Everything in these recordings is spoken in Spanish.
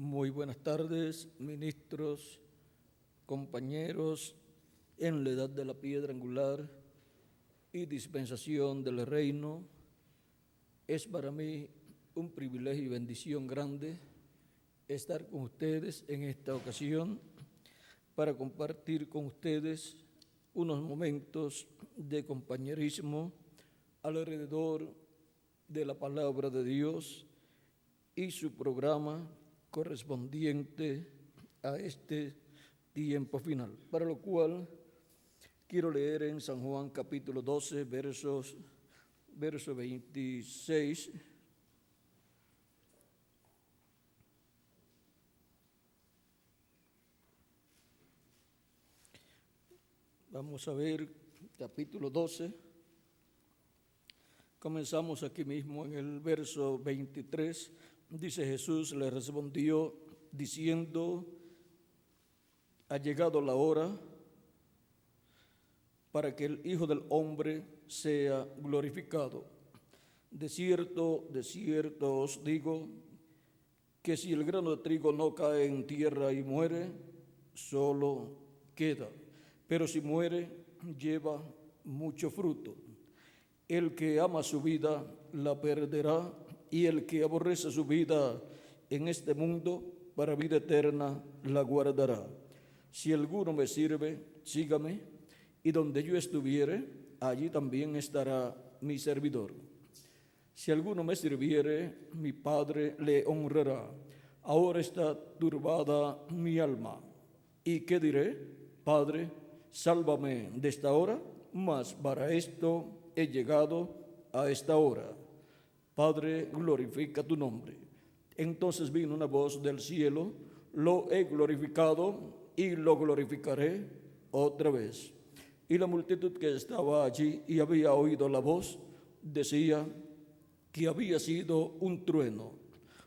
Muy buenas tardes, ministros, compañeros en la edad de la piedra angular y dispensación del reino. Es para mí un privilegio y bendición grande estar con ustedes en esta ocasión para compartir con ustedes unos momentos de compañerismo alrededor de la palabra de Dios y su programa correspondiente a este tiempo final, para lo cual quiero leer en San Juan capítulo 12, verso 26. Vamos a ver capítulo 12. Comenzamos aquí mismo en el verso 23. Dice: Jesús le respondió diciendo: ha llegado la hora para que el Hijo del Hombre sea glorificado. De cierto os digo, que si el grano de trigo no cae en tierra y muere, solo queda, pero si muere, lleva mucho fruto. El que ama su vida la perderá, y el que aborrece su vida en este mundo, para vida eterna la guardará. Si alguno me sirve, sígame, y donde yo estuviere, allí también estará mi servidor. Si alguno me sirviere, mi Padre le honrará. Ahora está turbada mi alma. ¿Y qué diré? Padre, sálvame de esta hora, mas para esto he llegado a esta hora. Padre, glorifica tu nombre. Entonces vino una voz del cielo: lo he glorificado y lo glorificaré otra vez. Y la multitud que estaba allí y había oído la voz decía que había sido un trueno.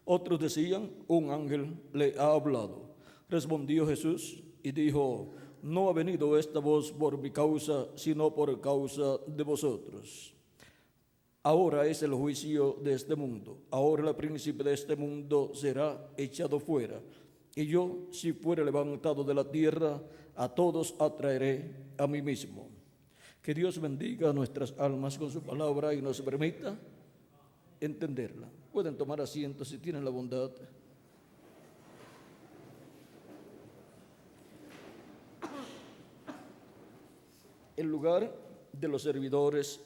Otros decían: un ángel le ha hablado. Respondió Jesús y dijo: no ha venido esta voz por mi causa, sino por causa de vosotros. Ahora es el juicio de este mundo. Ahora el príncipe de este mundo será echado fuera. Y yo, si fuere levantado de la tierra, a todos atraeré a mí mismo. Que Dios bendiga nuestras almas con su palabra y nos permita entenderla. Pueden tomar asiento si tienen la bondad. El lugar de los servidores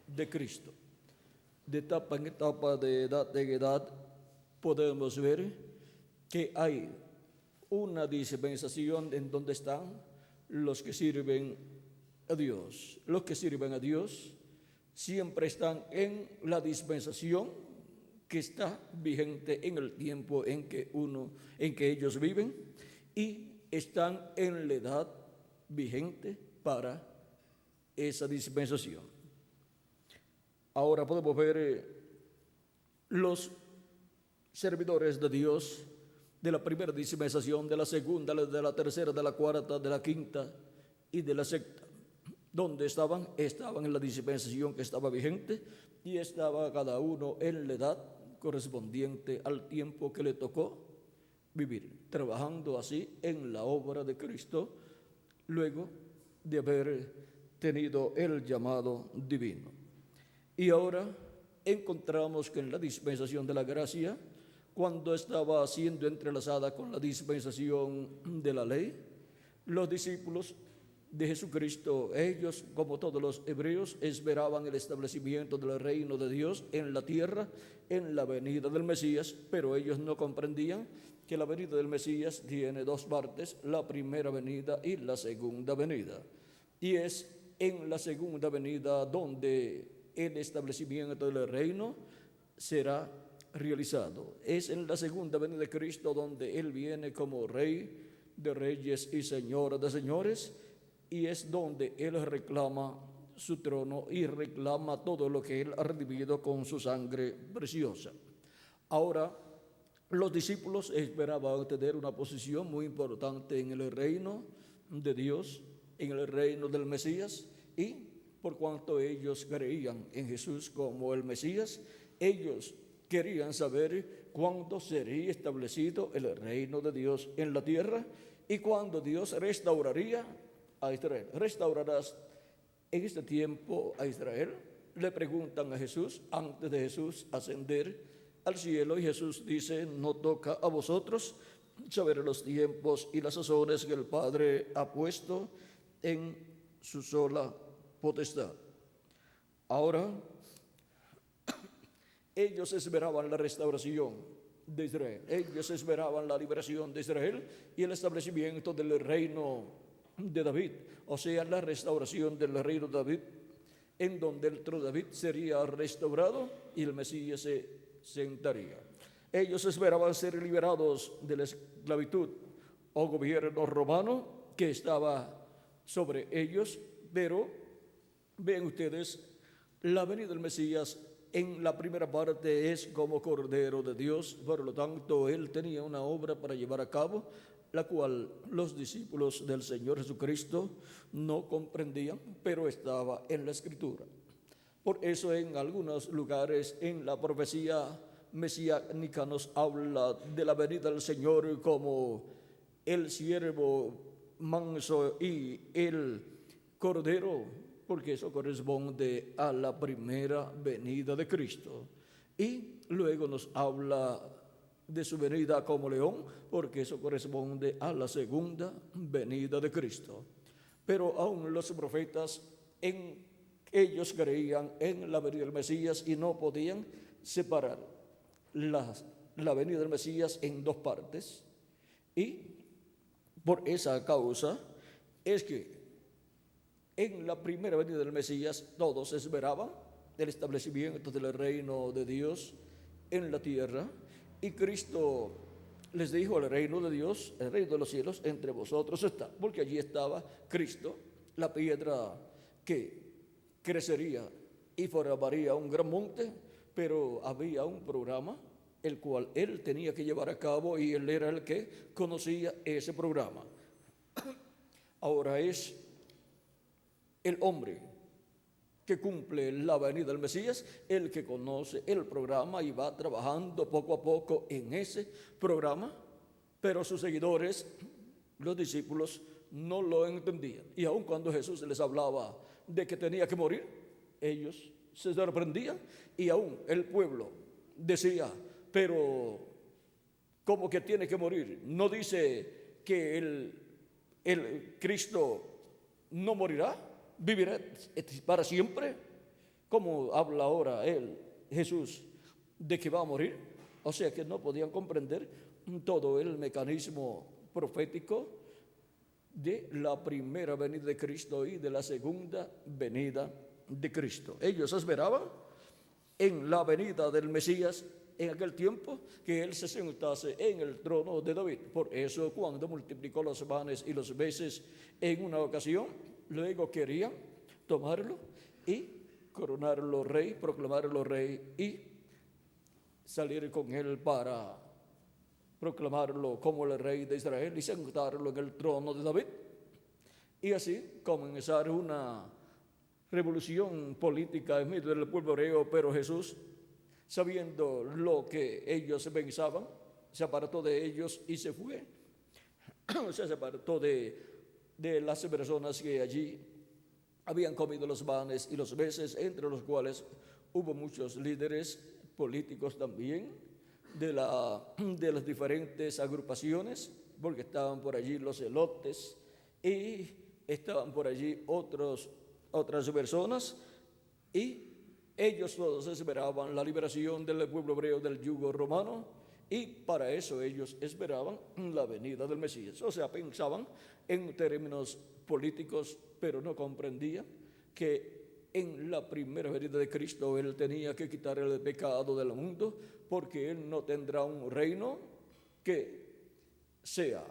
de Cristo. De etapa en etapa, de edad en edad, podemos ver que hay una dispensación en donde están los que sirven a Dios. Los que sirven a Dios siempre están en la dispensación que está vigente en el tiempo en que ellos viven, y están en la edad vigente para esa dispensación. Ahora podemos ver los servidores de Dios de la primera dispensación, de la segunda, de la tercera, de la cuarta, de la quinta y de la sexta. ¿Dónde estaban? Estaban en la dispensación que estaba vigente, y estaba cada uno en la edad correspondiente al tiempo que le tocó vivir, trabajando así en la obra de Cristo, luego de haber tenido el llamado divino. Y ahora encontramos que en la dispensación de la gracia, cuando estaba siendo entrelazada con la dispensación de la ley, los discípulos de Jesucristo, ellos, como todos los hebreos, esperaban el establecimiento del reino de Dios en la tierra, en la venida del Mesías, pero ellos no comprendían que la venida del Mesías tiene dos partes: la primera venida y la segunda venida. Y es en la segunda venida donde el establecimiento del reino será realizado. Es en la segunda venida de Cristo donde Él viene como Rey de reyes y Señor de señores, y es donde Él reclama su trono y reclama todo lo que Él ha redimido con su sangre preciosa. Ahora, los discípulos esperaban tener una posición muy importante en el reino de Dios, en el reino del Mesías, y por cuanto ellos creían en Jesús como el Mesías, ellos querían saber cuándo sería establecido el reino de Dios en la tierra y cuándo Dios restauraría a Israel. ¿Restaurarás en este tiempo a Israel? Le preguntan a Jesús antes de Jesús ascender al cielo, y Jesús dice: no toca a vosotros saber los tiempos y las sazones que el Padre ha puesto en su sola potestad. Ahora, ellos esperaban la restauración de Israel, ellos esperaban la liberación de Israel y el establecimiento del reino de David, o sea, la restauración del reino de David, en donde el trono de David sería restaurado y el Mesías se sentaría. Ellos esperaban ser liberados de la esclavitud o gobierno romano que estaba sobre ellos, pero ven ustedes, la venida del Mesías en la primera parte es como Cordero de Dios. Por lo tanto, él tenía una obra para llevar a cabo, la cual los discípulos del Señor Jesucristo no comprendían, pero estaba en la Escritura. Por eso en algunos lugares en la profecía mesiánica nos habla de la venida del Señor como el siervo manso y el cordero, porque eso corresponde a la primera venida de Cristo. Y luego nos habla de su venida como león, porque eso corresponde a la segunda venida de Cristo. Pero aún los profetas, ellos creían en la venida del Mesías y no podían separar la venida del Mesías en dos partes. Y por esa causa es que en la primera venida del Mesías todos esperaban el establecimiento del reino de Dios en la tierra, y Cristo les dijo: el reino de Dios, el reino de los cielos entre vosotros está, porque allí estaba Cristo, la piedra que crecería y formaría un gran monte, pero había un programa el cual él tenía que llevar a cabo y él era el que conocía ese programa. Ahora es el hombre que cumple la venida del Mesías, el que conoce el programa y va trabajando poco a poco en ese programa, pero sus seguidores, los discípulos, no lo entendían. Y aun cuando Jesús les hablaba de que tenía que morir, ellos se sorprendían, y aún el pueblo decía: pero ¿cómo que tiene que morir? ¿No dice que el Cristo no morirá, vivirá para siempre? ¿Cómo habla ahora Jesús, de que va a morir? O sea que no podían comprender todo el mecanismo profético de la primera venida de Cristo y de la segunda venida de Cristo. Ellos esperaban en la venida del Mesías en aquel tiempo que él se sentase en el trono de David. Por eso, cuando multiplicó los panes y los peces en una ocasión, luego querían tomarlo y coronarlo rey, proclamarlo rey y salir con él para proclamarlo como el rey de Israel y sentarlo en el trono de David. Y así comenzar una revolución política en medio del pueblo hebreo. Pero Jesús, sabiendo lo que ellos pensaban, se apartó de ellos y se fue. Se apartó de las personas que allí habían comido los panes y los peces, entre los cuales hubo muchos líderes políticos también de las diferentes agrupaciones, porque estaban por allí los celotes y estaban por allí otras personas, y ellos todos esperaban la liberación del pueblo hebreo del yugo romano, y para eso ellos esperaban la venida del Mesías. O sea, pensaban en términos políticos, pero no comprendían que en la primera venida de Cristo él tenía que quitar el pecado del mundo, porque él no tendrá un reino que sea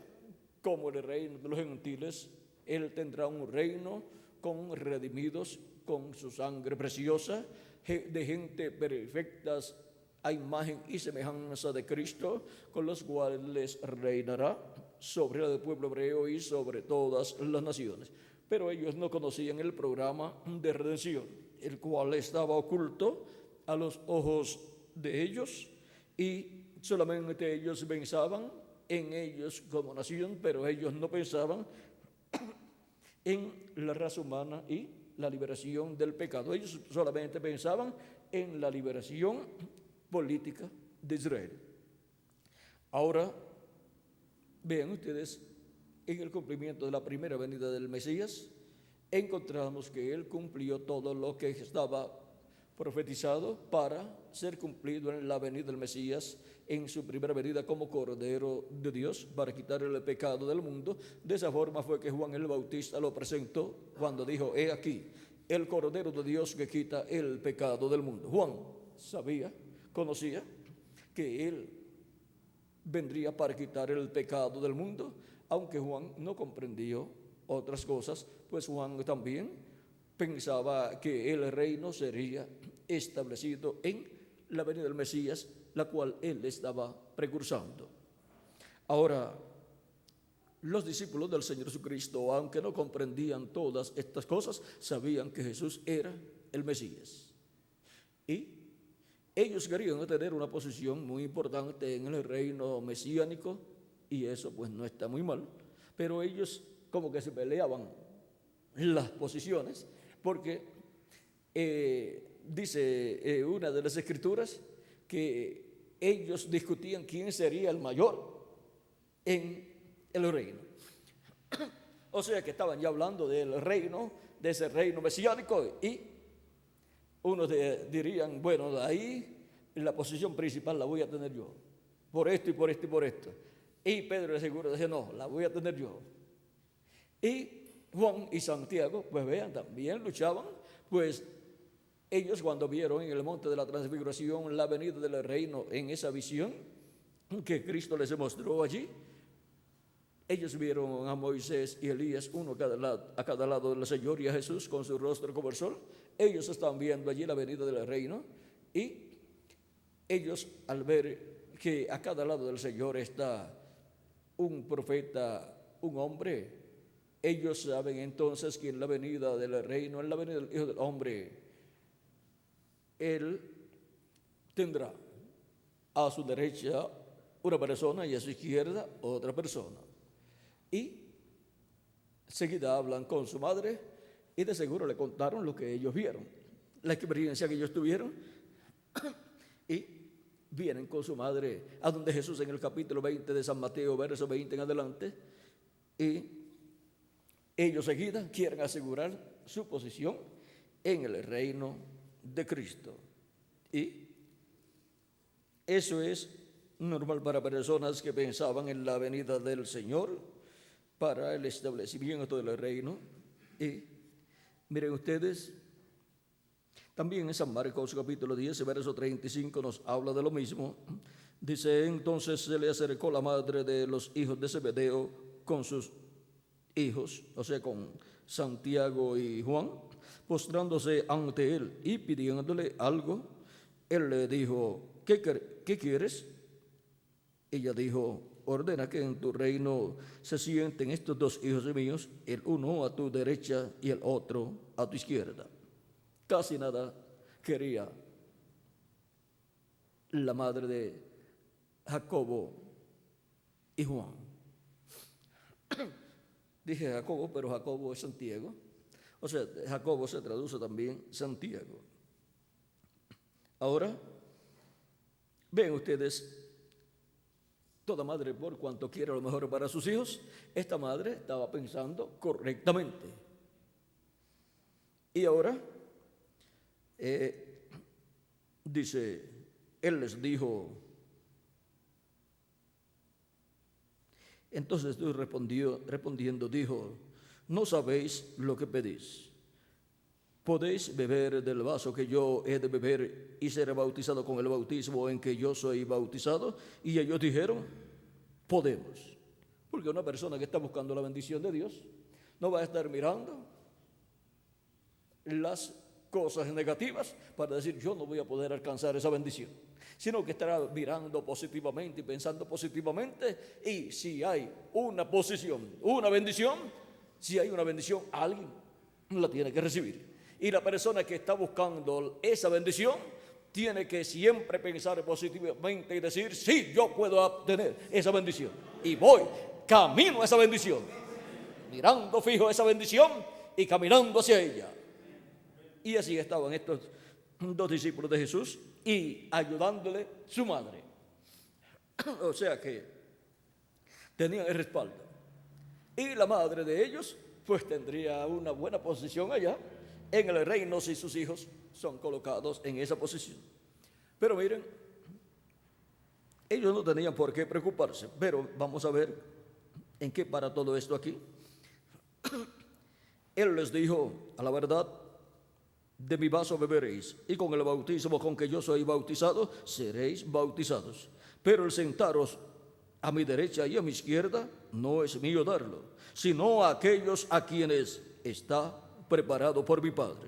como el reino de los gentiles. Él tendrá un reino con redimidos, con su sangre preciosa, de gente perfectas a imagen y semejanza de Cristo, con los cuales reinará sobre el pueblo hebreo y sobre todas las naciones. Pero ellos no conocían el programa de redención, el cual estaba oculto a los ojos de ellos y solamente ellos pensaban en ellos como nación, pero ellos no pensaban en la raza humana y la liberación del pecado. Ellos solamente pensaban en la liberación política de Israel. Ahora, vean ustedes, en el cumplimiento de la primera venida del Mesías, encontramos que Él cumplió todo lo que estaba profetizado para ser cumplido en la venida del Mesías, en su primera venida como Cordero de Dios, para quitar el pecado del mundo. De esa forma fue que Juan el Bautista lo presentó cuando dijo: he aquí, el Cordero de Dios que quita el pecado del mundo. Juan conocía que Él vendría para quitar el pecado del mundo, aunque Juan no comprendió otras cosas, pues Juan también pensaba que el reino sería establecido en la venida del Mesías, la cual él estaba precursando. Ahora, los discípulos del Señor Jesucristo, aunque no comprendían todas estas cosas, sabían que Jesús era el Mesías. Y ellos querían tener una posición muy importante en el reino mesiánico, y eso pues no está muy mal, pero ellos como que se peleaban las posiciones, porque dice una de las escrituras que ellos discutían quién sería el mayor en el reino. O sea que estaban ya hablando del reino, de ese reino mesiánico, y unos dirían: bueno, de ahí la posición principal la voy a tener yo, por esto y por esto y por esto. Y Pedro de seguro decía: no, la voy a tener yo. Y Juan y Santiago, pues vean, también luchaban, pues ellos cuando vieron en el monte de la transfiguración la venida del reino en esa visión que Cristo les mostró allí, ellos vieron a Moisés y Elías, uno a cada lado del Señor, y a Jesús con su rostro como el sol. Ellos estaban viendo allí la venida del reino, y ellos, al ver que a cada lado del Señor está un profeta, un hombre, ellos saben entonces que en la venida del reino, en la venida del Hijo del Hombre, Él tendrá a su derecha una persona y a su izquierda otra persona. Y seguida hablan con su madre y de seguro le contaron lo que ellos vieron, la experiencia que ellos tuvieron, y vienen con su madre a donde Jesús en el capítulo 20 de San Mateo, verso 20 en adelante, y ellos seguida quieren asegurar su posición en el reino de Cristo. Y eso es normal para personas que pensaban en la venida del Señor para el establecimiento del reino. Y miren ustedes, también en San Marcos capítulo 10, verso 35 nos habla de lo mismo. Dice: entonces se le acercó la madre de los hijos de Zebedeo con sus hijos, o sea, con Santiago y Juan, postrándose ante él y pidiéndole algo. Él le dijo: ¿qué quieres? Ella dijo: ordena que en tu reino se sienten estos dos hijos míos, el uno a tu derecha y el otro a tu izquierda. Casi nada quería la madre de Jacobo y Juan. Dije Jacobo, pero Jacobo es Santiago. O sea, Jacobo se traduce también Santiago. Ahora, ven ustedes, toda madre, por cuanto quiere lo mejor para sus hijos, esta madre estaba pensando correctamente. Y ahora, dice, él les dijo, entonces Dios respondiendo dijo: no sabéis lo que pedís. ¿Podéis beber del vaso que yo he de beber y ser bautizado con el bautismo en que yo soy bautizado? Y ellos dijeron: podemos. Porque una persona que está buscando la bendición de Dios no va a estar mirando las cosas negativas para decir: yo no voy a poder alcanzar esa bendición, sino que estará mirando positivamente y pensando positivamente. Y si hay una posición, una bendición, si hay una bendición, alguien la tiene que recibir. Y la persona que está buscando esa bendición tiene que siempre pensar positivamente y decir, sí, yo puedo obtener esa bendición. Y voy camino a esa bendición, mirando fijo a esa bendición y caminando hacia ella. Y así estaban estos dos discípulos de Jesús y ayudándole su madre. O sea que tenían el respaldo. Y la madre de ellos pues tendría una buena posición allá en el reino si sus hijos son colocados en esa posición. Pero miren, ellos no tenían por qué preocuparse, pero vamos a ver en qué para todo esto aquí. Él les dijo, a la verdad, de mi vaso beberéis, y con el bautismo con que yo soy bautizado, seréis bautizados. Pero el sentaros a mi derecha y a mi izquierda no es mío darlo, sino a aquellos a quienes está preparado por mi Padre.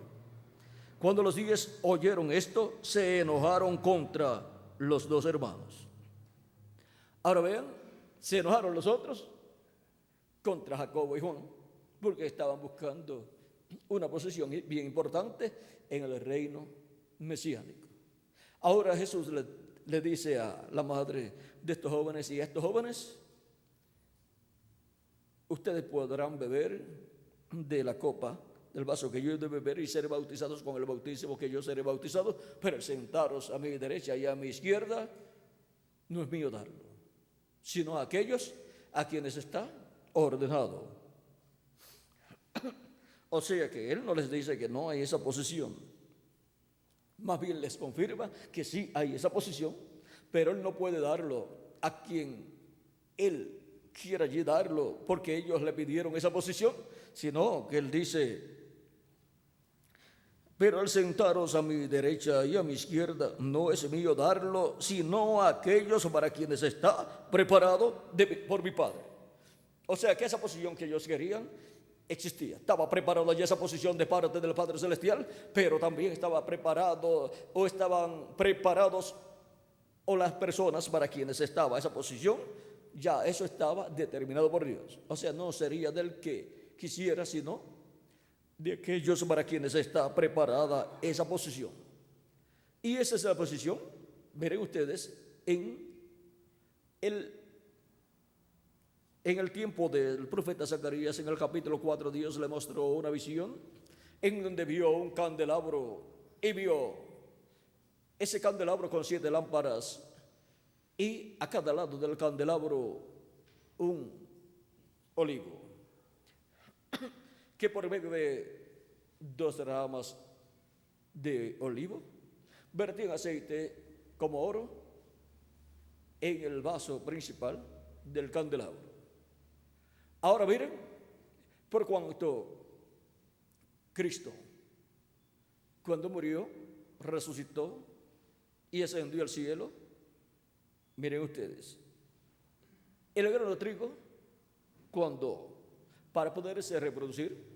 Cuando los 10 oyeron esto, se enojaron contra los dos hermanos. Ahora vean, se enojaron los otros contra Jacobo y Juan, porque estaban buscando una posición bien importante en el reino mesiánico. Ahora Jesús le dice a la madre de estos jóvenes y a estos jóvenes, ustedes podrán beber de la copa, del vaso que yo he de beber y ser bautizados con el bautismo que yo seré bautizado, pero sentaros a mi derecha y a mi izquierda no es mío darlo, sino a aquellos a quienes está ordenado. O sea que Él no les dice que no hay esa posición, más bien les confirma que sí hay esa posición, pero Él no puede darlo a quien Él quiera allí darlo porque ellos le pidieron esa posición, sino que Él dice, pero al sentaros a mi derecha y a mi izquierda no es mío darlo, sino a aquellos para quienes está preparado por mi Padre. O sea que esa posición que ellos querían existía, estaba preparada ya esa posición de parte del Padre Celestial, pero también estaba preparado o estaban preparados o las personas para quienes estaba esa posición, ya eso estaba determinado por Dios. O sea, no sería del que quisiera, sino de aquellos para quienes está preparada esa posición. Y esa es la posición, miren ustedes, en el tiempo del profeta Zacarías, en el capítulo 4, Dios le mostró una visión en donde vio un candelabro y vio ese candelabro con 7 lámparas y a cada lado del candelabro un olivo que por medio de 2 ramas de olivo vertían aceite como oro en el vaso principal del candelabro. Ahora miren, por cuanto Cristo, cuando murió, resucitó y ascendió al cielo, miren ustedes, el grano de trigo, cuando para poderse reproducir,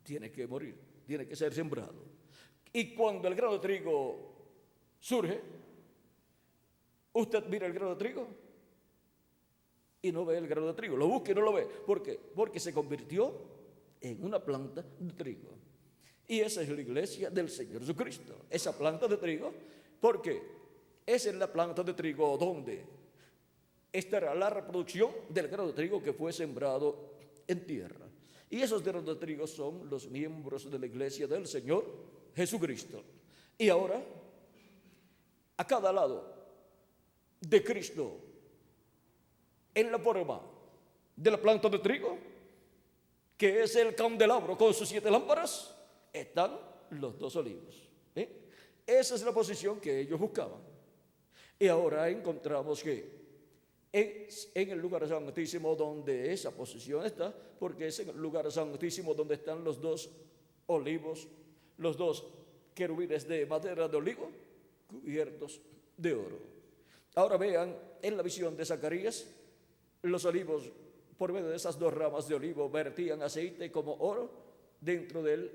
tiene que morir, tiene que ser sembrado. Y cuando el grano de trigo surge, usted mira el grano de trigo y no ve el grano de trigo, lo busca y no lo ve. ¿Por qué? Porque se convirtió en una planta de trigo. Y esa es la iglesia del Señor Jesucristo, esa planta de trigo, porque esa es la planta de trigo donde estará la reproducción del grano de trigo que fue sembrado en tierra. Y esos granos de trigo son los miembros de la iglesia del Señor Jesucristo. Y ahora, a cada lado de Cristo, en la forma de la planta de trigo, que es el candelabro con sus 7 lámparas, están los 2 olivos. Esa es la posición que ellos buscaban. Y ahora encontramos que es en el lugar santísimo donde esa posición está, porque es en el lugar santísimo donde están los 2 olivos, los 2 querubines de madera de olivo cubiertos de oro. Ahora vean en la visión de Zacarías, los olivos por medio de esas 2 ramas de olivo vertían aceite como oro dentro del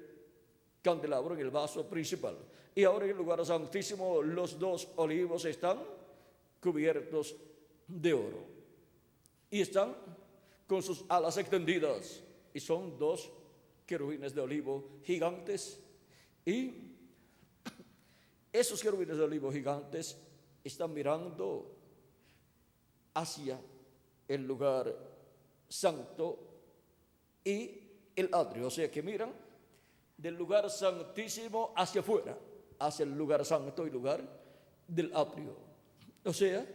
candelabro en el vaso principal. Y ahora en el lugar santísimo los 2 olivos están cubiertos de oro y están con sus alas extendidas y son 2 querubines de olivo gigantes. Y esos querubines de olivo gigantes están mirando hacia el lugar santo y el atrio, o sea que miran del lugar santísimo hacia afuera, hacia el lugar santo y lugar del atrio. O sea,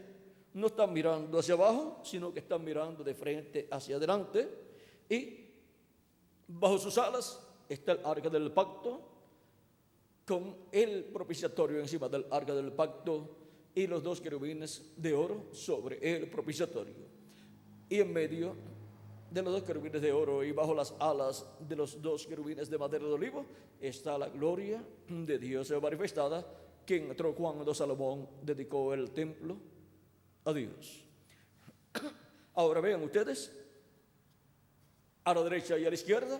no están mirando hacia abajo, sino que están mirando de frente hacia adelante, y bajo sus alas está el arca del pacto, con el propiciatorio encima del arca del pacto y los dos querubines de oro sobre el propiciatorio. Y en medio de los dos querubines de oro y bajo las alas de los dos querubines de madera de olivo está la gloria de Dios manifestada, que entró cuando Salomón dedicó el templo a Dios. Ahora vean ustedes, a la derecha y a la izquierda,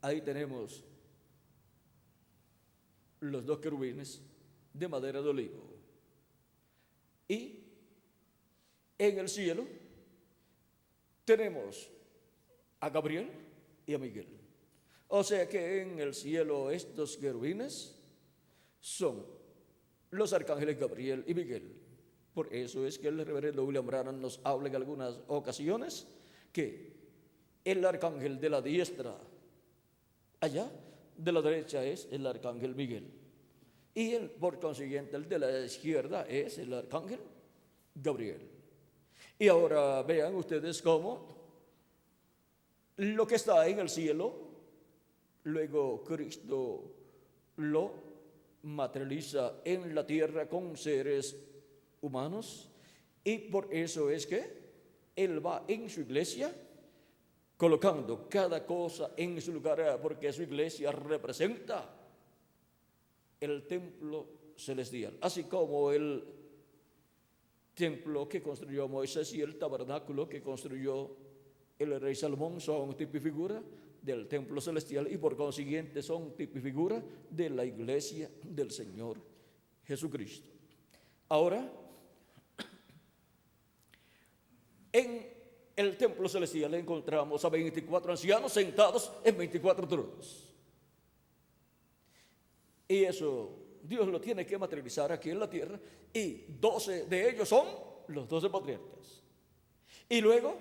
ahí tenemos los dos querubines de madera de olivo. Y en el cielo tenemos a Gabriel y a Miguel. O sea que en el cielo estos querubines son los arcángeles Gabriel y Miguel. Por eso es que el reverendo William Branham nos habla en algunas ocasiones que el arcángel de la diestra allá, de la derecha, es el arcángel Miguel. Y por consiguiente el de la izquierda es el arcángel Gabriel. Y ahora vean ustedes cómo lo que está en el cielo, luego Cristo lo materializa en la tierra con seres humanos, y por eso es que Él va en su iglesia colocando cada cosa en su lugar, porque su iglesia representa el templo celestial, así como el templo que construyó Moisés y el tabernáculo que construyó el rey Salomón son tipo y figura del templo celestial, y por consiguiente son tipo y figura de la iglesia del Señor Jesucristo. Ahora, en el templo celestial encontramos a 24 ancianos sentados en 24 tronos. Y eso Dios lo tiene que materializar aquí en la tierra, y 12 de ellos son los 12 patriarcas. Y luego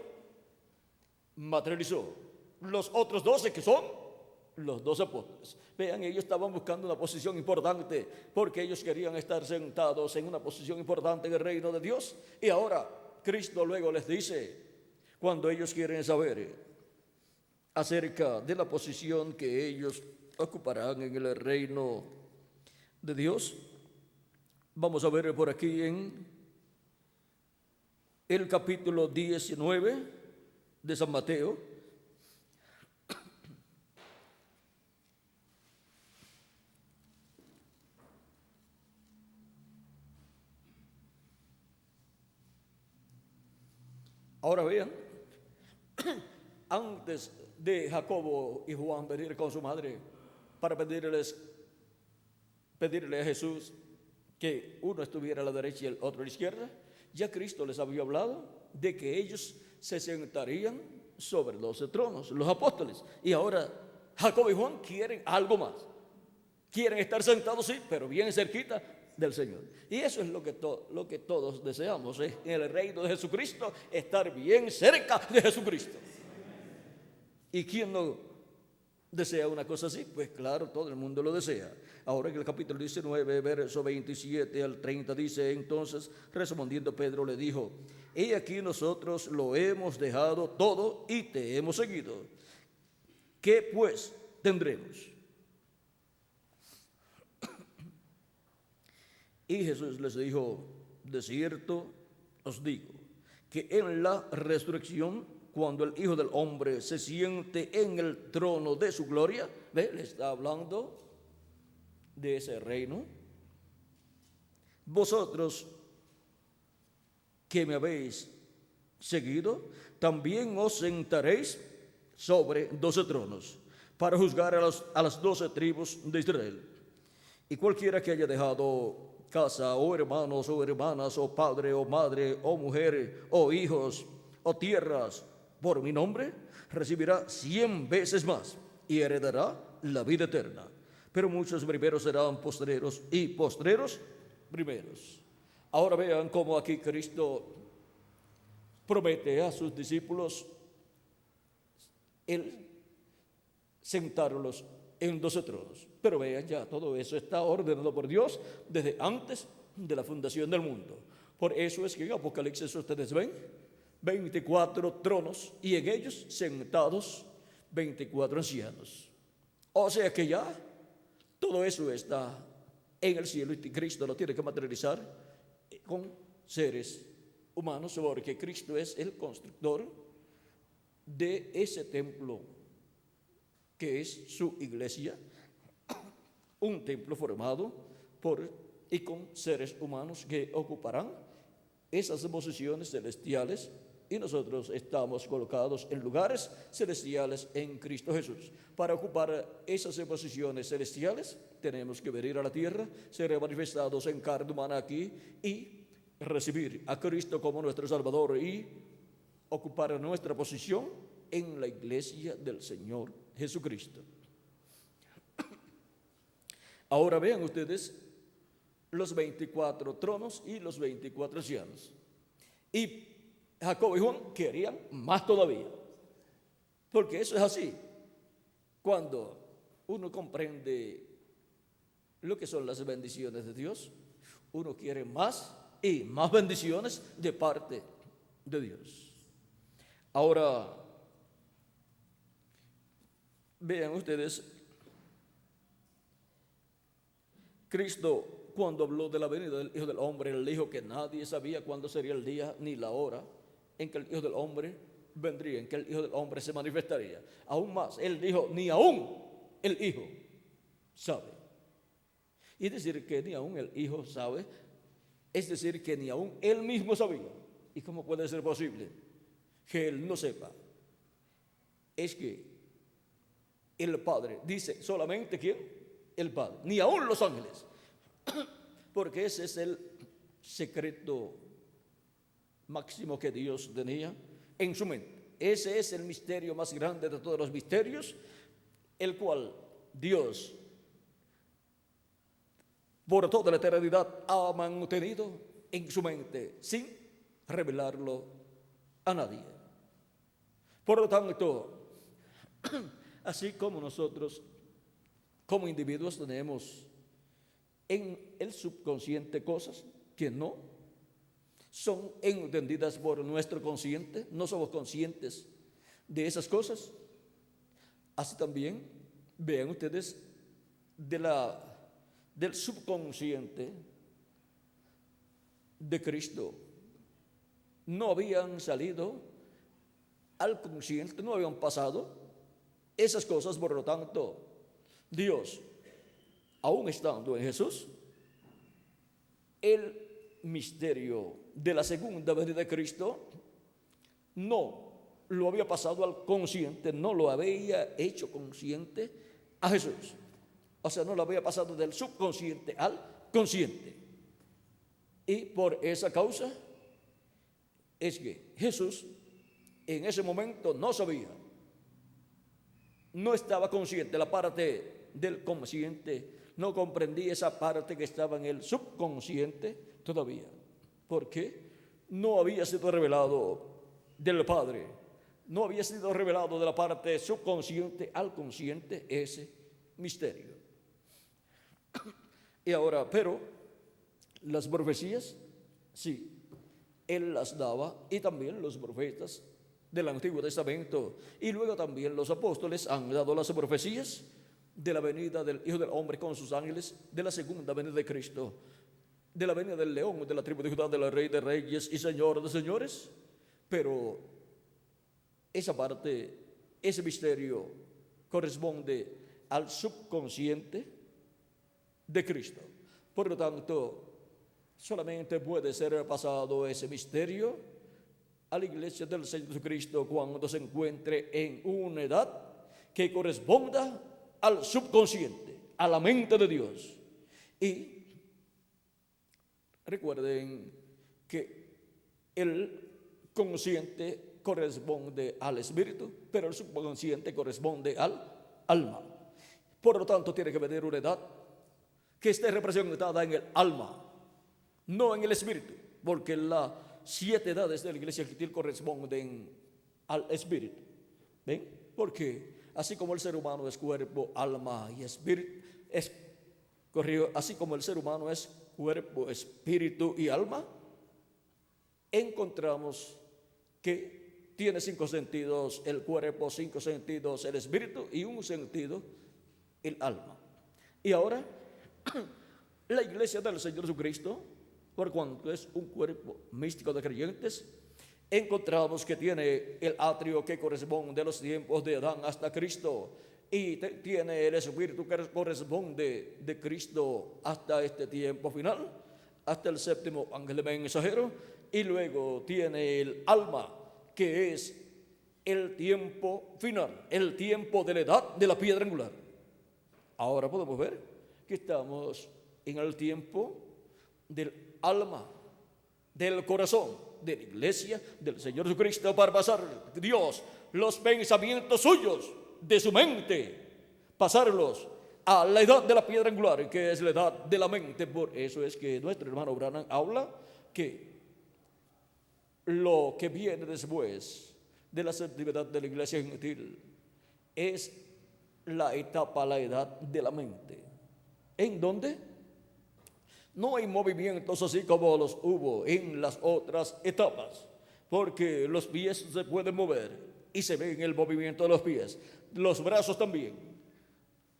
materializó los otros 12 que son los 12 apóstoles. Vean, ellos estaban buscando una posición importante porque ellos querían estar sentados en una posición importante en el reino de Dios. Y ahora Cristo luego les dice, cuando ellos quieren saber acerca de la posición que ellos ocuparán en el reino de Dios, vamos a ver por aquí en el capítulo 19 de San Mateo. Ahora vean, antes de Jacobo y Juan venir con su madre para pedirle a Jesús que uno estuviera a la derecha y el otro a la izquierda, ya Cristo les había hablado de que ellos se sentarían sobre 12 tronos, los apóstoles. Y ahora Jacobo y Juan quieren algo más. Quieren estar sentados, sí, pero bien cerquita del Señor. Y eso es lo que todos deseamos, en el reino de Jesucristo, estar bien cerca de Jesucristo. ¿Y quién no desea una cosa así? Pues claro, todo el mundo lo desea. Ahora en el capítulo 19, verso 27 al 30 dice, entonces respondiendo Pedro le dijo, he aquí nosotros lo hemos dejado todo y te hemos seguido. ¿Qué pues tendremos? Y Jesús les dijo, de cierto os digo, que en la resurrección, cuando el Hijo del Hombre se siente en el trono de su gloria, ¿ve? Le está hablando de ese reino. Vosotros que me habéis seguido, también os sentaréis sobre 12 tronos, para juzgar a las 12 tribus de Israel. Y cualquiera que haya dejado casa, o hermanos, o hermanas, o padre, o madre, o mujer, o hijos, o tierras, por mi nombre, recibirá 100 veces más y heredará la vida eterna. Pero muchos primeros serán postreros y postreros primeros. Ahora vean cómo aquí Cristo promete a sus discípulos el sentarlos en 12 tronos. Pero vean, ya todo eso está ordenado por Dios desde antes de la fundación del mundo. Por eso es que en Apocalipsis ustedes ven 24 tronos y en ellos sentados 24 ancianos. O sea que ya todo eso está en el cielo y Cristo lo tiene que materializar con seres humanos, porque Cristo es el constructor de ese templo que es su iglesia, un templo formado por y con seres humanos que ocuparán esas posiciones celestiales, y nosotros estamos colocados en lugares celestiales en Cristo Jesús. Para ocupar esas posiciones celestiales tenemos que venir a la tierra, ser manifestados en carne humana aquí y recibir a Cristo como nuestro Salvador y ocupar nuestra posición en la iglesia del Señor Jesucristo. Ahora vean ustedes los 24 tronos y los 24 ancianos. Y Jacob y Juan querían más todavía, porque eso es así. Cuando uno comprende lo que son las bendiciones de Dios, uno quiere más y más bendiciones de parte de Dios. Ahora, vean ustedes, Cristo, cuando habló de la venida del Hijo del Hombre, él dijo que nadie sabía cuándo sería el día ni la hora en que el Hijo del Hombre vendría, en que el Hijo del Hombre se manifestaría. Aún más, él dijo, ni aún el Hijo sabe. Y es decir, que ni aún el Hijo sabe, es decir, que ni aún él mismo sabía. ¿Y cómo puede ser posible que él no sepa? Es que el Padre dice, solamente ¿quién? El Padre, ni aún los ángeles. Porque ese es el secreto máximo que Dios tenía en su mente. Ese es el misterio más grande de todos los misterios, el cual Dios por toda la eternidad ha mantenido en su mente sin revelarlo a nadie. Por lo tanto, así como nosotros como individuos tenemos en el subconsciente cosas que no son entendidas por nuestro consciente, no somos conscientes de esas cosas. Así también, vean ustedes, del subconsciente de Cristo no habían salido al consciente, no habían pasado esas cosas. Por lo tanto, Dios, aún estando en Jesús, el misterio de la segunda venida de Cristo no lo había pasado al consciente, no lo había hecho consciente a Jesús. O sea, no lo había pasado del subconsciente al consciente. Y por esa causa es que Jesús en ese momento no sabía, no estaba consciente, la parte del consciente no comprendía esa parte que estaba en el subconsciente todavía, porque no había sido revelado del Padre, no había sido revelado de la parte subconsciente al consciente ese misterio. Y ahora, pero las profecías, sí, él las daba, y también los profetas del Antiguo Testamento y luego también los apóstoles han dado las profecías de la venida del Hijo del Hombre con sus ángeles, de la segunda venida de Cristo, de la venida del león de la tribu de Judá, del Rey de Reyes y Señor de Señores. Pero esa parte, ese misterio corresponde al subconsciente de Cristo. Por lo tanto, solamente puede ser pasado ese misterio a la iglesia del Señor Jesucristo cuando se encuentre en una edad que corresponda al subconsciente, a la mente de Dios. Y recuerden que el consciente corresponde al espíritu, pero el subconsciente corresponde al alma. Por lo tanto, tiene que venir una edad que esté representada en el alma, no en el espíritu, porque las 7 edades de la iglesia gentil corresponden al espíritu. ¿Ven? Porque así como el ser humano es cuerpo, alma y espíritu, así como el ser humano es cuerpo, espíritu y alma, encontramos que tiene 5 sentidos el cuerpo, 5 sentidos el espíritu y un sentido el alma. Y ahora, la iglesia del Señor Jesucristo, por cuanto es un cuerpo místico de creyentes, encontramos que tiene el atrio que corresponde a los tiempos de Adán hasta Cristo, y tiene el espíritu que corresponde de Cristo hasta este tiempo final, hasta el 7º ángel mensajero, y luego tiene el alma, que es el tiempo final, el tiempo de la edad de la piedra angular. Ahora podemos ver que estamos en el tiempo del alma, del corazón, de la iglesia del Señor Jesucristo, para pasar Dios los pensamientos suyos de su mente, pasarlos a la edad de la piedra angular, que es la edad de la mente. Por eso es que nuestro hermano Branham habla que lo que viene después de la actividad de la iglesia gentil es la etapa, la edad de la mente, en donde no hay movimientos así como los hubo en las otras etapas, porque los pies se pueden mover y se ve en el movimiento de los pies, los brazos también,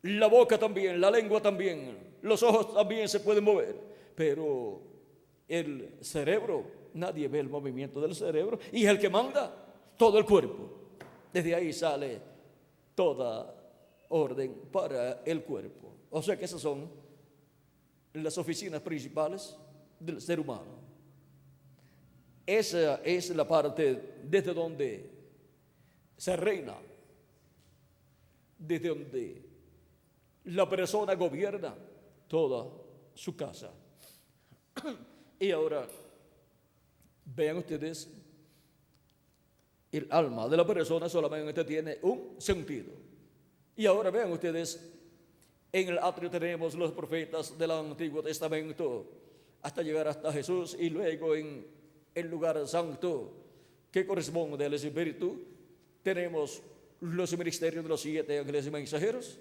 la boca también, la lengua también, los ojos también se pueden mover, pero el cerebro, nadie ve el movimiento del cerebro, y es el que manda todo el cuerpo. Desde ahí sale toda orden para el cuerpo. O sea que esas son las oficinas principales del ser humano. Esa es la parte desde donde se reina, desde donde la persona gobierna toda su casa. Y ahora vean ustedes, el alma de la persona solamente tiene un sentido. Y ahora vean ustedes, en el atrio tenemos los profetas del Antiguo Testamento, hasta llegar hasta Jesús, y luego en el lugar santo, que corresponde al Espíritu, tenemos los ministerios de los 7 ángeles mensajeros,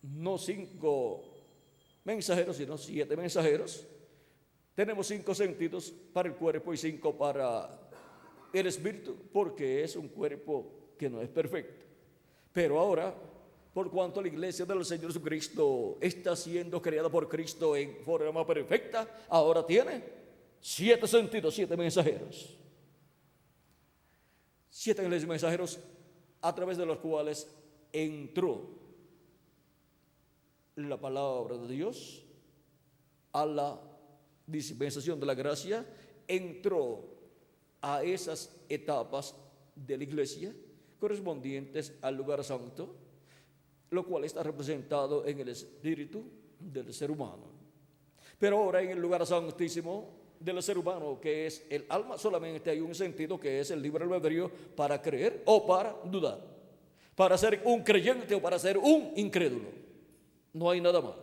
no 5 mensajeros, sino 7 mensajeros. Tenemos 5 sentidos para el cuerpo y 5 para el espíritu, porque es un cuerpo que no es perfecto. Pero ahora, por cuanto la iglesia del Señor Jesucristo está siendo creada por Cristo en forma perfecta, ahora tiene 7 sentidos, 7 mensajeros. 7 ángeles mensajeros a través de los cuales entró la palabra de Dios a la dispensación de la gracia, entró a esas etapas de la iglesia correspondientes al lugar santo, lo cual está representado en el espíritu del ser humano. Pero ahora en el lugar santísimo del ser humano, que es el alma, solamente hay un sentido, que es el libre albedrío para creer o para dudar, para ser un creyente o para ser un incrédulo. No hay nada más.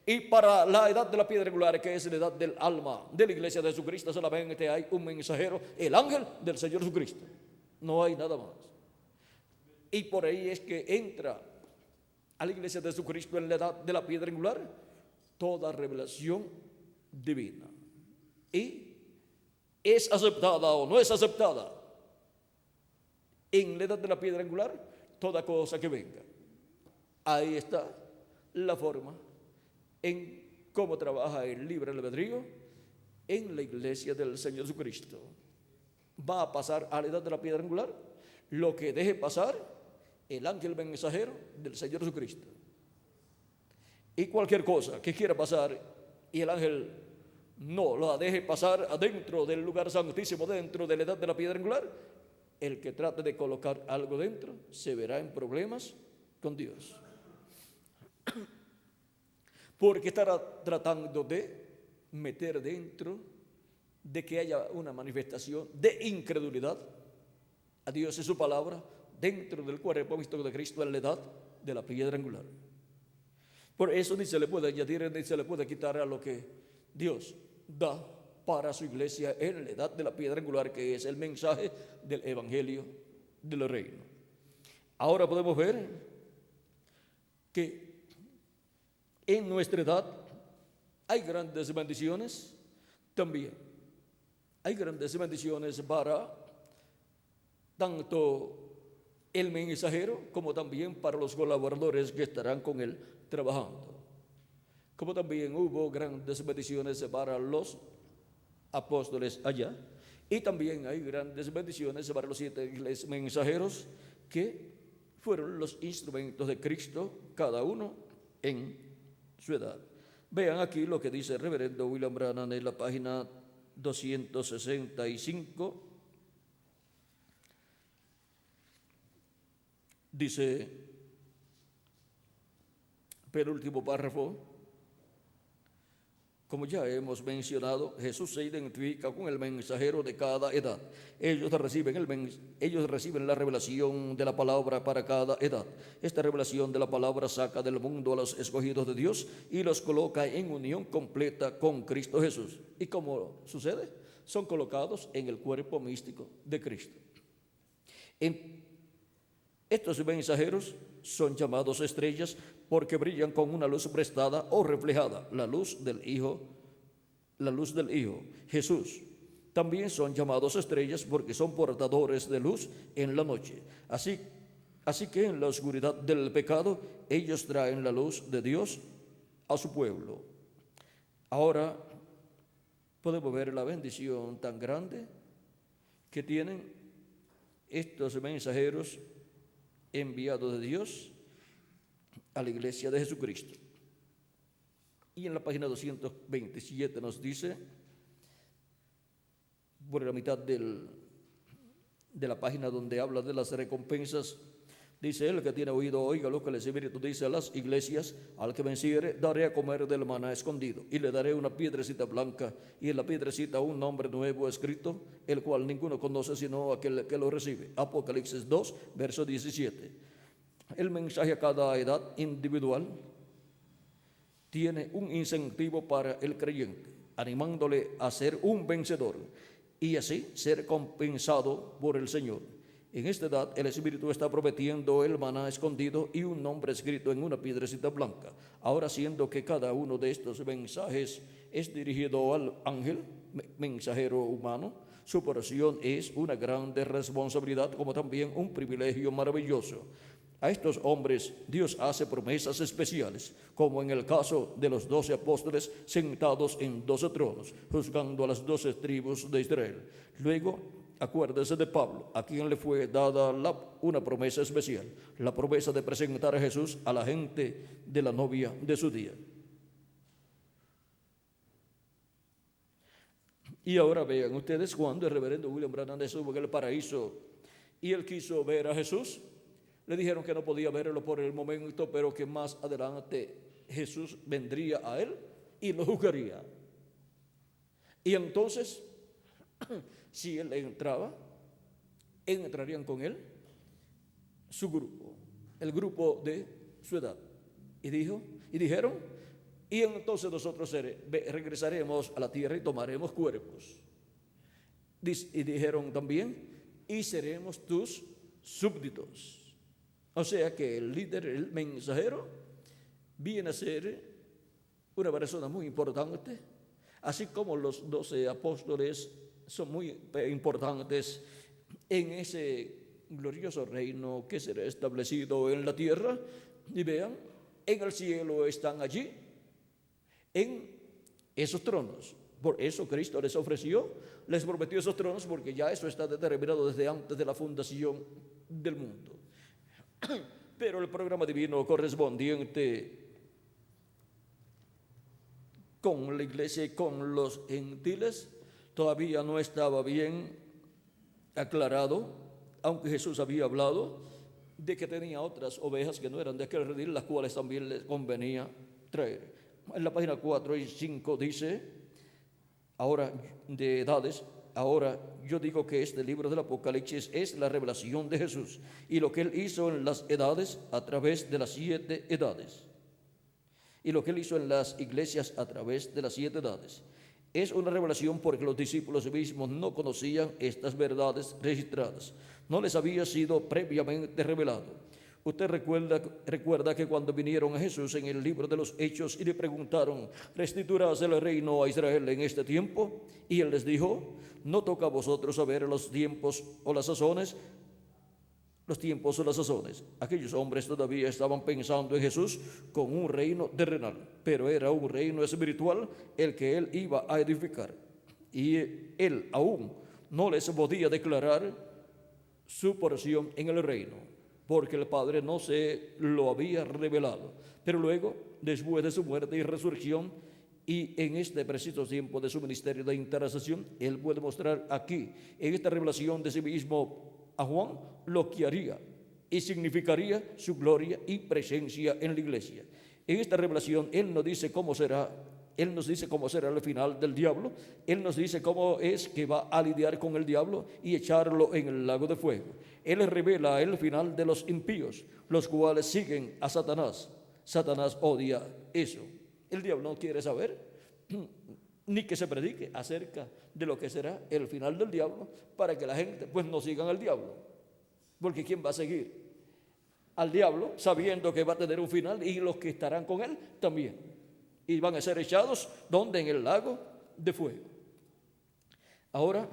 Y para la edad de la piedra angular, que es la edad del alma de la iglesia de Jesucristo, solamente hay un mensajero, el ángel del Señor Jesucristo. No hay nada más. Y por ahí es que entra a la iglesia de Jesucristo en la edad de la piedra angular toda revelación divina. Y es aceptada o no es aceptada en la edad de la piedra angular toda cosa que venga. Ahí está la forma en cómo trabaja el libre albedrío en la iglesia del Señor Jesucristo. Va a pasar a la edad de la piedra angular lo que deje pasar el ángel mensajero del Señor Jesucristo. Y cualquier cosa que quiera pasar y el ángel no la deje pasar adentro del lugar santísimo, dentro de la edad de la piedra angular, el que trate de colocar algo dentro se verá en problemas con Dios. Porque estará tratando de meter dentro de que haya una manifestación de incredulidad a Dios y su palabra dentro del cuerpo místico de Cristo en la edad de la piedra angular. Por eso ni se le puede añadir ni se le puede quitar a lo que Dios da para su iglesia en la edad de la piedra angular, que es el mensaje del evangelio del reino. Ahora podemos ver que en nuestra edad hay grandes bendiciones también. Hay grandes bendiciones para tanto el mensajero como también para los colaboradores que estarán con él trabajando. Como también hubo grandes bendiciones para los apóstoles allá. Y también hay grandes bendiciones para los 7 mensajeros que fueron los instrumentos de Cristo, cada uno en su edad. Vean aquí lo que dice el reverendo William Branham en la página 265. Dice, penúltimo párrafo: como ya hemos mencionado, Jesús se identifica con el mensajero de cada edad. Ellos reciben la revelación de la palabra para cada edad. Esta revelación de la palabra saca del mundo a los escogidos de Dios y los coloca en unión completa con Cristo Jesús. ¿Y cómo sucede? Son colocados en el cuerpo místico de Cristo. Estos mensajeros son llamados estrellas porque brillan con una luz prestada o reflejada, la luz del Hijo Jesús. También son llamados estrellas porque son portadores de luz en la noche. Así que en la oscuridad del pecado, ellos traen la luz de Dios a su pueblo. Ahora podemos ver la bendición tan grande que tienen estos mensajeros enviados de Dios a la iglesia de Jesucristo. Y en la página 227 nos dice, por la mitad de la página donde habla de las recompensas, dice: el que tiene oído oiga lo que el Espíritu dice a las iglesias, al que venciere daré a comer del maná escondido, y le daré una piedrecita blanca, y en la piedrecita un nombre nuevo escrito, el cual ninguno conoce sino aquel que lo recibe. Apocalipsis 2, verso 17. El mensaje a cada edad individual tiene un incentivo para el creyente, animándole a ser un vencedor y así ser compensado por el Señor. En esta edad el Espíritu está prometiendo el maná escondido y un nombre escrito en una piedrecita blanca. Ahora, siendo que cada uno de estos mensajes es dirigido al ángel mensajero humano, su porción es una grande responsabilidad como también un privilegio maravilloso. A estos hombres Dios hace promesas especiales, como en el caso de los 12 apóstoles sentados en 12 tronos, juzgando a las 12 tribus de Israel. Luego, acuérdese de Pablo, a quien le fue dada una promesa especial, la promesa de presentar a Jesús a la gente de la novia de su día. Y ahora vean ustedes, cuando el reverendo William Branham estuvo en el paraíso y él quiso ver a Jesús, le dijeron que no podía verlo por el momento, pero que más adelante Jesús vendría a él y lo juzgaría. Y entonces, si él entraba, entrarían con él su grupo, el grupo de su edad. Y dijeron, y entonces nosotros regresaremos a la tierra y tomaremos cuerpos. Y dijeron también, y seremos tus súbditos. O sea que el líder, el mensajero, viene a ser una persona muy importante, así como los 12 apóstoles son muy importantes en ese glorioso reino que será establecido en la tierra. Y vean, en el cielo están allí, en esos tronos. Por eso Cristo les prometió esos tronos, porque ya eso está determinado desde antes de la fundación del mundo. Pero el programa divino correspondiente con la iglesia y con los gentiles todavía no estaba bien aclarado, aunque Jesús había hablado de que tenía otras ovejas que no eran de aquel redil, las cuales también les convenía traer. En la página 4 y 5 dice, ahora de edades, Ahora, yo digo que este libro del Apocalipsis es la revelación de Jesús y lo que Él hizo en las edades a través de las 7 edades. Y lo que Él hizo en las iglesias a través de las 7 edades. Es una revelación porque los discípulos mismos no conocían estas verdades registradas. No les había sido previamente revelado. Usted recuerda que cuando vinieron a Jesús en el libro de los Hechos y le preguntaron, ¿restituirás el reino a Israel en este tiempo? Y Él les dijo, no toca a vosotros saber los tiempos o las sazones. Los tiempos o las sazones. Aquellos hombres todavía estaban pensando en Jesús con un reino terrenal, pero era un reino espiritual el que Él iba a edificar. Y Él aún no les podía declarar su porción en el reino, porque el Padre no se lo había revelado. Pero luego, después de su muerte y resurrección, y en este preciso tiempo de su ministerio de intercesión, Él puede mostrar aquí, en esta revelación de sí mismo a Juan, lo que haría y significaría su gloria y presencia en la iglesia. En esta revelación, Él nos dice cómo será. Él nos dice cómo será el final del diablo. Él nos dice cómo es que va a lidiar con el diablo y echarlo en el lago de fuego. Él revela el final de los impíos, los cuales siguen a Satanás. Satanás odia eso. El diablo no quiere saber ni que se predique acerca de lo que será el final del diablo, para que la gente pues no siga al diablo. Porque ¿quién va a seguir al diablo sabiendo que va a tener un final, y los que estarán con él también? Y van a ser echados, ¿dónde? En el lago de fuego. Ahora,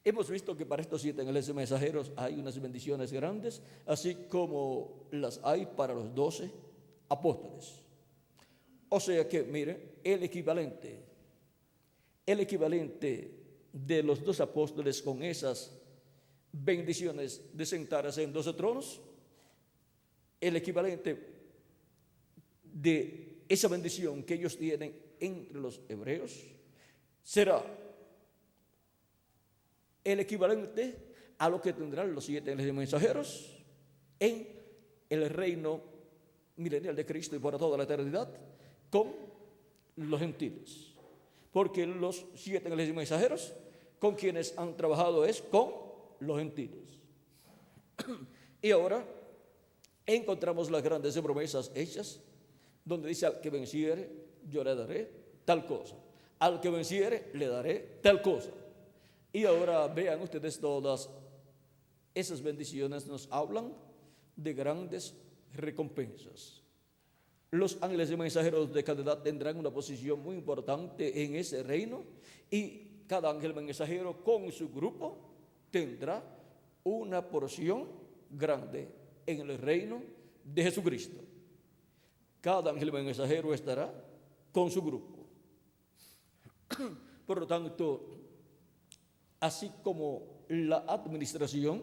hemos visto que para estos 7 ángeles mensajeros hay unas bendiciones grandes, así como las hay para los 12 apóstoles. O sea que, mire, el equivalente de los 2 apóstoles con esas bendiciones de sentarse en 12 tronos, el equivalente de esa bendición que ellos tienen entre los hebreos será el equivalente a lo que tendrán los 7 ángeles mensajeros en el reino milenial de Cristo y por toda la eternidad con los gentiles. Porque los 7 ángeles mensajeros con quienes han trabajado es con los gentiles. Y ahora encontramos las grandes promesas hechas, donde dice: al que venciere, yo le daré tal cosa. Al que venciere, le daré tal cosa. Y ahora vean ustedes, todas esas bendiciones nos hablan de grandes recompensas. Los ángeles y mensajeros de cada edad tendrán una posición muy importante en ese reino, y cada ángel mensajero con su grupo tendrá una porción grande en el reino de Jesucristo. Cada ángel mensajero estará con su grupo. Por lo tanto, así como la administración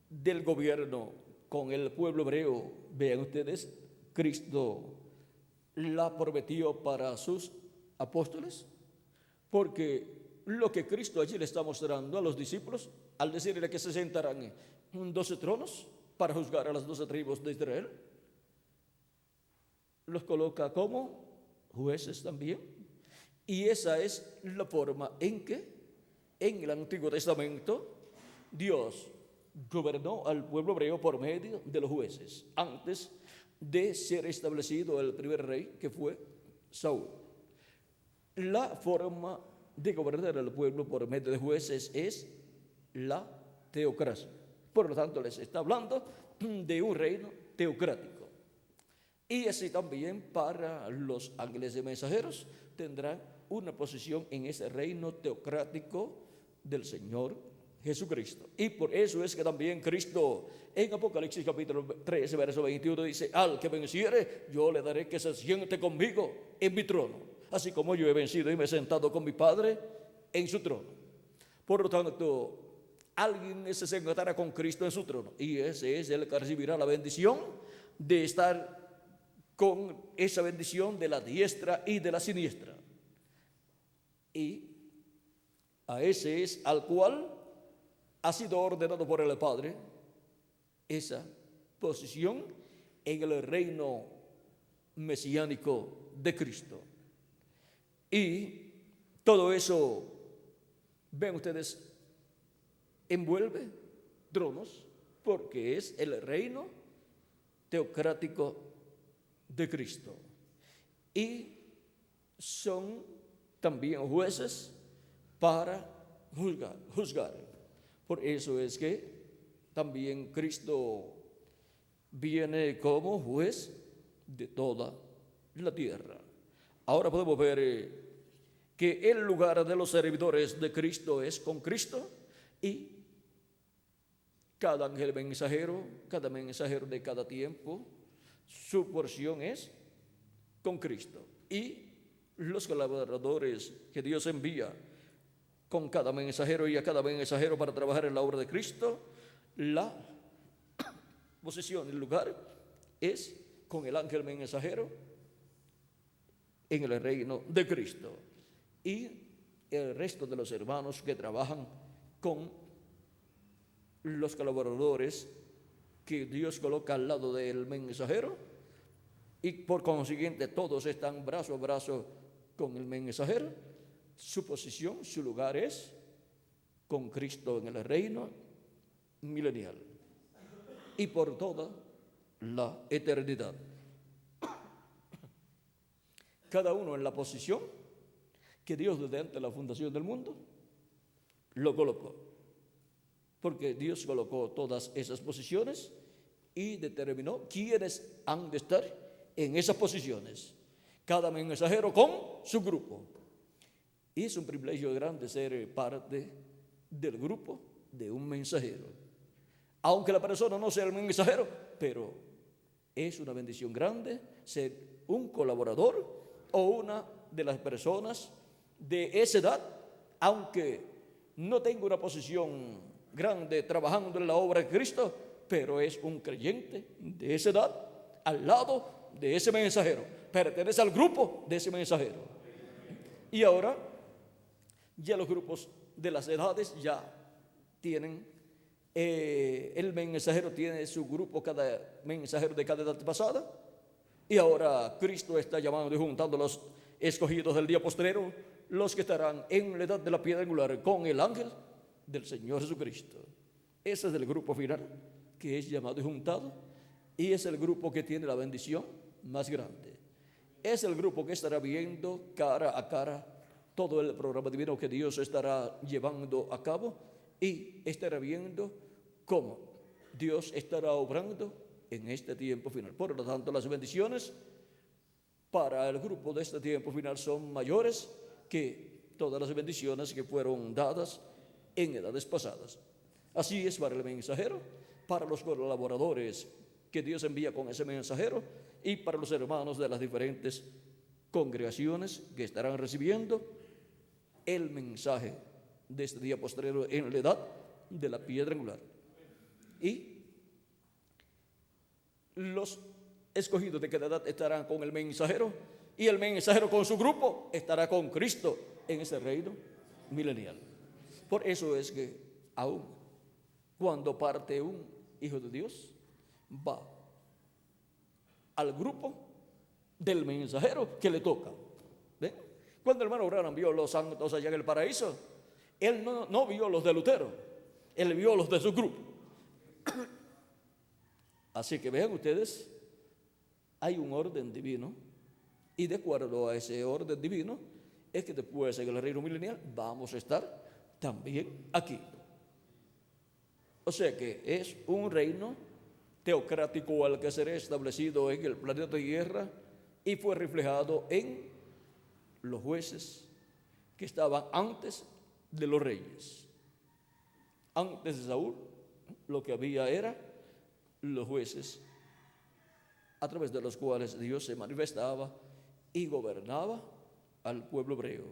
del gobierno con el pueblo hebreo, vean ustedes, Cristo la prometió para sus apóstoles, porque lo que Cristo allí le está mostrando a los discípulos, al decirle que se sentarán en 12 tronos para juzgar a las 12 tribus de Israel, los coloca como jueces también. Y esa es la forma en que en el Antiguo Testamento Dios gobernó al pueblo hebreo por medio de los jueces, antes de ser establecido el primer rey, que fue Saúl. La forma de gobernar al pueblo por medio de jueces es la teocracia. Por lo tanto, les está hablando de un reino teocrático. Y así también para los ángeles y mensajeros tendrán una posición en ese reino teocrático del Señor Jesucristo. Y por eso es que también Cristo en Apocalipsis capítulo 13, verso 21 dice: al que venciere, yo le daré que se siente conmigo en mi trono, así como yo he vencido y me he sentado con mi Padre en su trono. Por lo tanto, alguien se sentará con Cristo en su trono, y ese es el que recibirá la bendición de estar con esa bendición de la diestra y de la siniestra. Y a ese es al cual ha sido ordenado por el Padre esa posición en el reino mesiánico de Cristo. Y Todo eso, ven ustedes, envuelve tronos, porque es el reino teocrático de Cristo. Y son también jueces para juzgar. Por eso es que también Cristo viene como juez de toda la tierra. Ahora podemos ver que el lugar de los servidores de Cristo es con Cristo, y cada ángel mensajero, cada mensajero de cada tiempo, su porción es con Cristo. Y los colaboradores que Dios envía con cada mensajero y a cada mensajero para trabajar en la obra de Cristo, la posición, el lugar es con el ángel mensajero en el reino de Cristo. Y el resto de los hermanos que trabajan con los colaboradores que Dios coloca al lado del mensajero, y por consiguiente todos están brazo a brazo con el mensajero. Su posición, su lugar es con Cristo en el reino milenial y por toda la eternidad. Cada uno en la posición que Dios desde antes de la fundación del mundo lo colocó, porque Dios colocó todas esas posiciones y determinó quiénes han de estar en esas posiciones, cada mensajero con su grupo. Y es un privilegio grande ser parte del grupo de un mensajero, aunque la persona no sea el mensajero, pero es una bendición grande ser un colaborador o una de las personas de esa edad, aunque no tenga una posición grande trabajando en la obra de Cristo, pero es un creyente de esa edad al lado de ese mensajero, pertenece al grupo de ese mensajero. Y ahora ya los grupos de las edades ya tienen, el mensajero tiene su grupo, cada mensajero de cada edad pasada, y ahora Cristo está llamando y juntando los escogidos del día postrero, los que estarán en la edad de la piedra angular con el ángel del Señor Jesucristo. Ese es el grupo final que es llamado y juntado, y es el grupo que tiene la bendición más grande. Es el grupo que estará viendo cara a cara todo el programa divino que Dios estará llevando a cabo, y estará viendo cómo Dios estará obrando en este tiempo final. Por lo tanto, las bendiciones para el grupo de este tiempo final son mayores que todas las bendiciones que fueron dadas en edades pasadas. Así es para el mensajero, para los colaboradores que Dios envía con ese mensajero, y para los hermanos de las diferentes congregaciones que estarán recibiendo el mensaje de este día postrero en la edad de la piedra angular. Y los escogidos de cada edad estarán con el mensajero, y el mensajero con su grupo estará con Cristo en ese reino milenial. Por eso es que aún cuando parte un hijo de Dios, va al grupo del mensajero que le toca. ¿Ven? Cuando el hermano Branham vio los santos allá en el paraíso, él no vio los de Lutero, él vio los de su grupo. Así que vean ustedes, hay un orden divino, y de acuerdo a ese orden divino es que después en el reino milenial vamos a estar también aquí. O sea que es un reino teocrático al que será establecido en el planeta Tierra, y fue reflejado en los jueces que estaban antes de los reyes. Antes de Saúl, lo que había era los jueces a través de los cuales Dios se manifestaba y gobernaba al pueblo hebreo.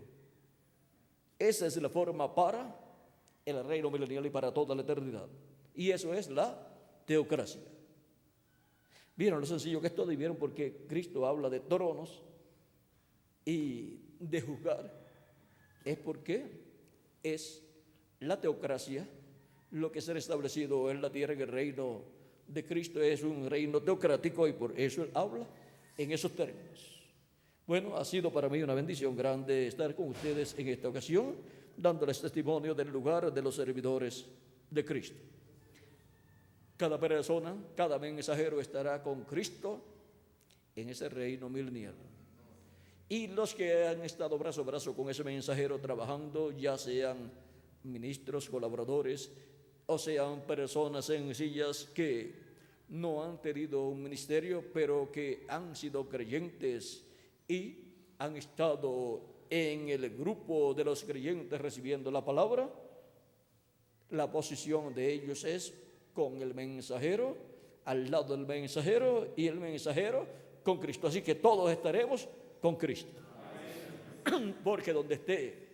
Esa es la forma para el reino milenial y para toda la eternidad. Y eso es la teocracia. ¿Vieron lo sencillo que es todo? Y vieron por qué Cristo habla de tronos y de juzgar. Es porque es la teocracia lo que será establecido en la tierra. En el reino de Cristo es un reino teocrático, y por eso él habla en esos términos. Bueno, ha sido para mí una bendición grande estar con ustedes en esta ocasión, dándoles testimonio del lugar de los servidores de Cristo. Cada persona, cada mensajero estará con Cristo en ese reino milenial. Y los que han estado brazo a brazo con ese mensajero trabajando, ya sean ministros, colaboradores, o sean personas sencillas que no han tenido un ministerio, pero que han sido creyentes y han estado en el grupo de los creyentes recibiendo la palabra, la posición de ellos es con el mensajero, al lado del mensajero, y el mensajero con Cristo. Así que todos estaremos con Cristo. Porque donde esté,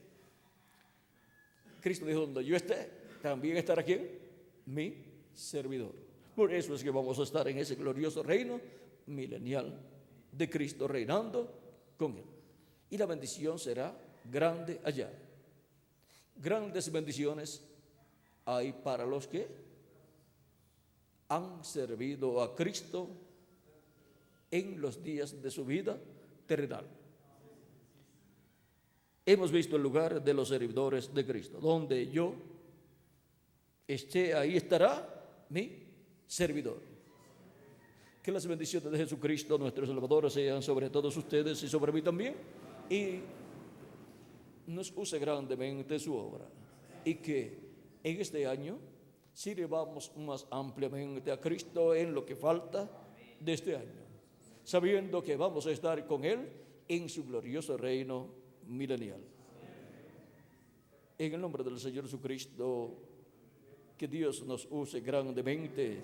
Cristo dijo, donde yo esté, también estará ¿quién? Mi servidor. Por eso es que vamos a estar en ese glorioso reino milenial de Cristo, reinando con Él. Y la bendición será grande allá. Grandes bendiciones hay para los que han servido a Cristo en los días de su vida terrenal. Hemos visto el lugar de los servidores de Cristo. Donde yo esté, ahí estará mi servidor. Que las bendiciones de Jesucristo, nuestro Salvador, sean sobre todos ustedes y sobre mí también, y nos use grandemente su obra, y que en este año sirvamos más ampliamente a Cristo en lo que falta de este año, sabiendo que vamos a estar con Él en su glorioso reino milenial. En el nombre del Señor Jesucristo, que Dios nos use grandemente,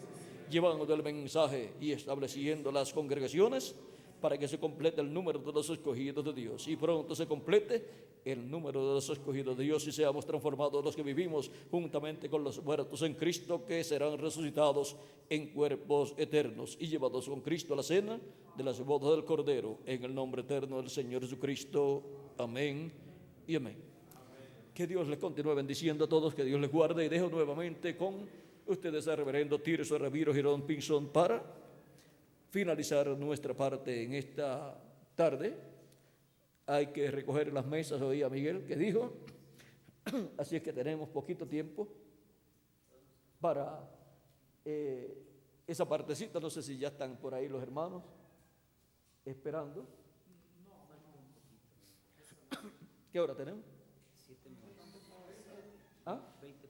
llevando el mensaje y estableciendo las congregaciones para que se complete el número de los escogidos de Dios, y pronto se complete el número de los escogidos de Dios, y seamos transformados los que vivimos juntamente con los muertos en Cristo, que serán resucitados en cuerpos eternos y llevados con Cristo a la cena de las bodas del Cordero, en el nombre eterno del Señor Jesucristo. Amén y amén. Que Dios les continúe bendiciendo a todos, que Dios les guarde, y dejo nuevamente con ustedes al reverendo Tirso Ramiro Girón Pinzón para finalizar nuestra parte en esta tarde. Hay que recoger las mesas, oí a Miguel que dijo, así es que tenemos poquito tiempo para esa partecita. No sé si ya están por ahí los hermanos esperando. ¿Qué hora tenemos? ¿Ah? 20